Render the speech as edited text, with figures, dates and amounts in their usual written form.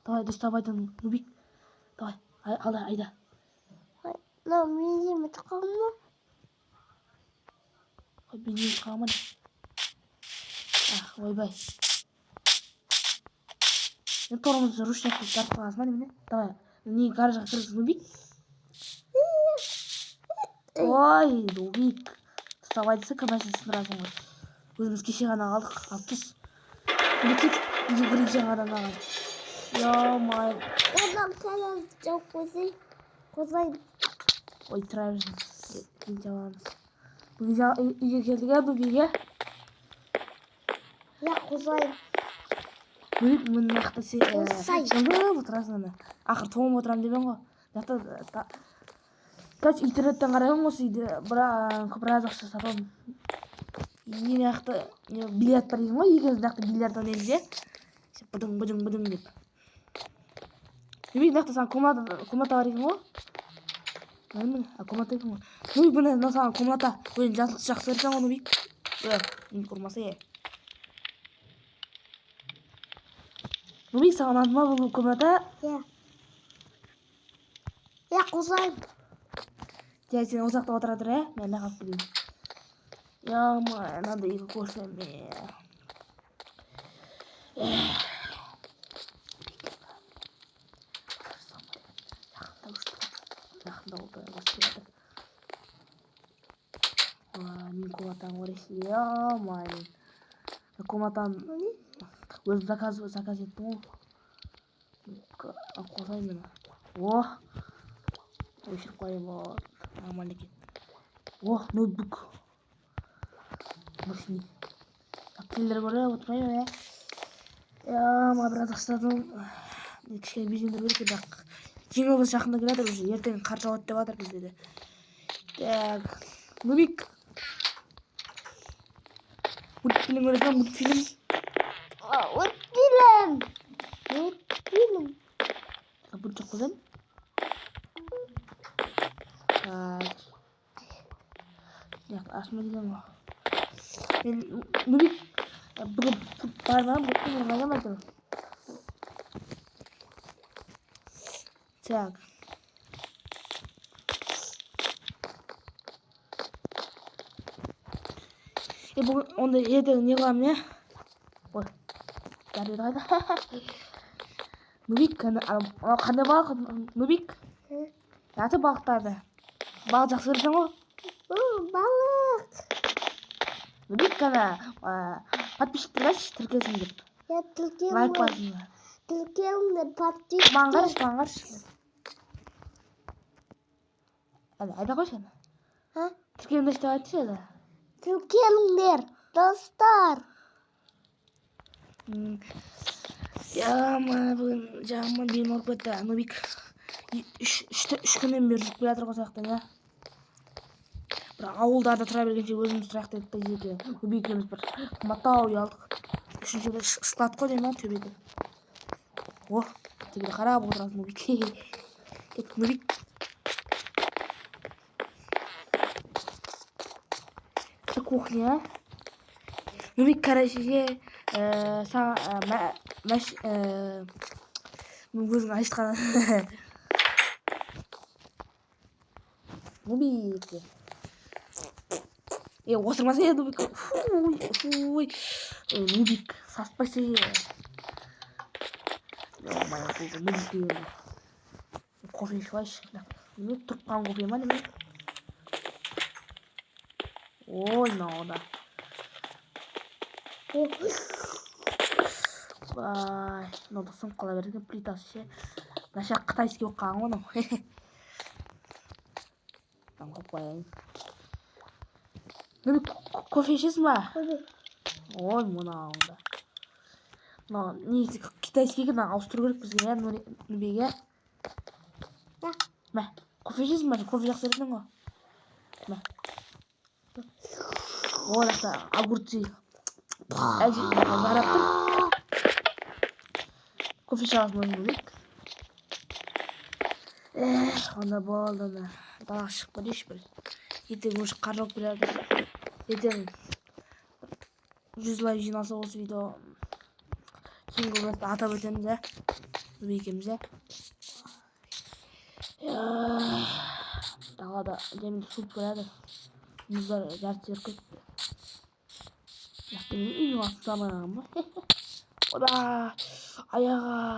Давай, доставайдан, Нубик. Давай, айда. На бензин қалма. Бензин қалмады. Ойбай. Мен торымызды ручникті тартып қаласың ба немене? Давай, не гаражға кіргіз, Нубик. Ой, Нубик. Доставай десе кімәсін сындырасың ғой. Өзіміз кеше ғана алдық, алып түс. Мемлекет үйге кіріп жаңадан аған. Ё-май. Канал жоқ қозайын. Ой, тұра берсін. Кейін жабамыз. Үйге келдік ә, Нубик, Я қозайын. Нубик, мына жақта сен Қозай. отырасың ана. Ақыр тоңып отырамын деген ғой. Жақта короче, интернеттен қараймын осы үйде біраз ақша сатамын. Мына жақта бильярд бар екен ғой, екеуміз мына жақта бильярд ойнаймыз иә. Быдың деп. Нубик, мына жақта саған комната бар екен ғой. Комната екен ғой. Нубик, мына саған комната. Өзің жақсы көрсең ғой, Нубик. Нубик ұрмаса е. Нубик, саған ұнады ма бұл комната? Я қозайын. Сен осы жақта отыра тұр, ә? Мен мына қалып келейін. Ё-май, мынандай үйге көрсем жақында болды, бастырады. Мен комнатаны көресің, ё-май. Комнатаны өзім заказ еттім ғой. Қосайын мені. Өшіріп қойып болды. Нормально екен. Ноутбук. Мощный. Телелер көріп отырмаймын, ма біраз ақшадан кішкене безендіру керек еді. Жеңіл біз жақында келе жатыр, уже ертең қар жауады деп жатыр бізде де. Так, Нубик. Мультфильм көресің ба? Мультфильм. Бұл жоқ қойдым. Ашма деген ғой. Нубик, бүгін бар ма? Мультфильм ойнаған ба? Так. Бүгін онда ертең не қыламын, не? Ой, жарайды қайда? Нубик, қандай балық? Нубик? Аты балықтарды. Балық жақсы көрсең ғой? Балық. Нубик, подписчиктер айтшы, тіркелсін деп. Лайк басыңдар. Тіркеліңдер, подписчиктер. Маңғарш. Айда қойшы ана. Тіркеліңдер деп айтшы еді. Тіркеліңдер, достар. Бүгін жағыман белім ауырып кетті. Нубик, үш күннен бері жүріп келе жатыр ғой сояқтан, иә. Бір ауылдарда тұра бергенше өзіміз тұрайық дедік та жеке. Нубик екеуміз бір қымбаттау үй алдық. Үшіншіде склад қой деймін ғой төбеде. Төбеде қарап отырасың, Нубик. Кеттік, Нубик. Это кухня. Нубик, короче, өзің айтқан. Нубик. Отырмаса е, Нубик. Нубик, саспайсы е. Нубик еді. Кофе ішіп айшы. Тұрып қалған кофе ма неме? Ой, мынау да. Мынау сынып қала берген плитасы ше. Наша қытайский болып қалған ғой мынау. Қойып қояйын. Нубик, кофе ішесің ба? Ой, мынау да. Мынау негізі китайскийге ауыстыру керек бізге, иә, Нубик, иә? Мә, кофе ішесің ба? Кофе жақсы бересің ғой. Мә. Ой, жақта огурцы. Қарап тұр. Кофе шағасың өзің, Нубик. Онда болды, онда. Далаға шығып көрейінші бір. Ертең өші қар жауып келе жатыр. Ертең 100 лайк жиналса осы видео Bingo Blast'ı atap ötemiz ha. Büyükemize. Daha da demin su koyardı. Muzlar gerçek kötü. Ya benim iyi aslında ama. O da ayağa.